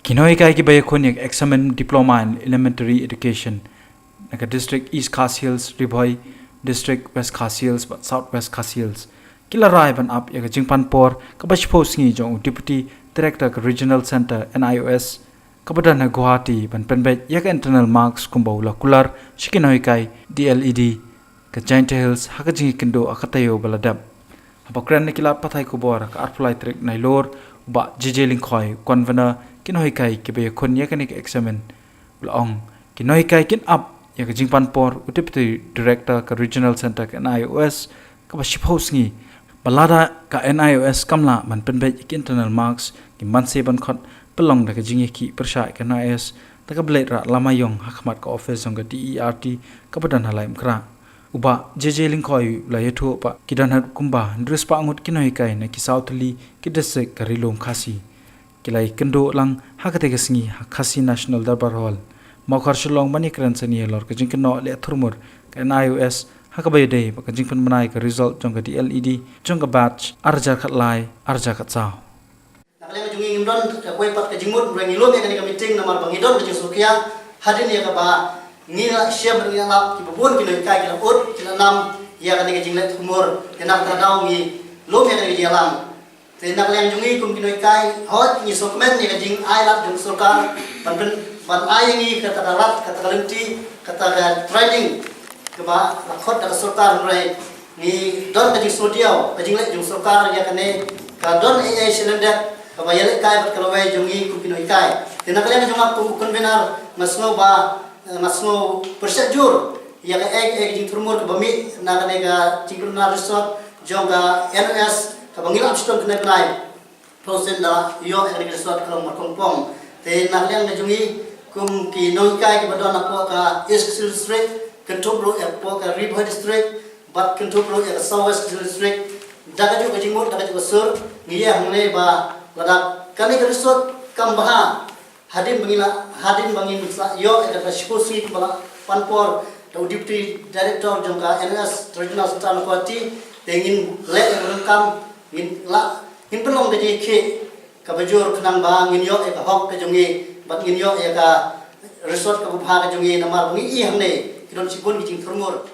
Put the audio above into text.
Kinoi kai ki bay khoniak examen diploma in elementary education naka district East Khas Hills Ribhoi district West Khas Hills South West Khas Hills kila rai ban up ya jingpan por ka bashpo singi jong deputy director ka regional center NIOS kabadan na Guwahati ban penbet yak internal marks kumbaula kular shikinoi kai DLED ka Giant Hills hakajingi kindo akatayo baladap hapakran nikila pathai kubor ka arflai trek nailor ba jijeling khoi convener kinoi kai ke be khon yakanik examen long kinoi kai kin up yak jingpan por deputy director ka regional center ka NIOS ka bashipos ngi balada ka NIOS kamla man penbet yak internal marks ki manse ban khot pelong da ka jingi ki persha ka NIOS ta ka blade ra lamayong hakmat ka office jong ka DERT ka badan halaim kra uba jejeling khoi la yetho pa kidan hat kumba ndres pa ngut kinoi kai na ki southly ki district ka rilom khasi kilai kendo lang hakate ka singi khasi national darbar hall makhar shlong mani kransani lor ka jing kno le thurmur ka NIOS hakabay day ka jing pan manai ka result jong ka DLED jong ka batch arja khat lai arja khat saw nakale jungi ngimdon ka koi pat ka jingmut rangi lo me ka meeting namar bangidon ka sukia hadin ya ka ba ngila syam ngi nap ki bubun ki noi kai ki ut ki nam ya ka ni jinglet humor ke nak tadau ngi lo me ka ni jalan te nak leng jungi kum ki noi kai hot ni sokmen ni ka jing ai lat jung surkan ban ai ngi ka tadarat ka talinti ka training ke ba la khot ka surkan rai ni don ka jing studio ka jinglet jung surkan ya ka ne ka don ai cylinder ka ba yele kai bat ka lawai jungi kum ki noi kai te nak leng junga kum convener masno ba masno persejur ya ka ek jing turmur ka bami na ka ne ka jingna resort jonga NS ka bangila abston ka nai prosen da yo ek resort ka mar kongpong te na leng na jungi kum ki noi kai ki badon ko ka East district Kentubro ek po ka Ribhoi district bat Kentubro ek South West district daga ju ka jingmur daga ju sur ngiya hangne ba ladak kani ka resort kambaha hadin bangin yo ada sponsor kepala panpor atau deputy director jongka NS regional sultan Guwahati tengin lek rengkam ngin pelong de ke ka bajur kenang ba ngin yo ka hok ka jongi bat ngin yo ka resort ka bupha ka jongi namar bungi i hamne kidon sipun ki jing thurmur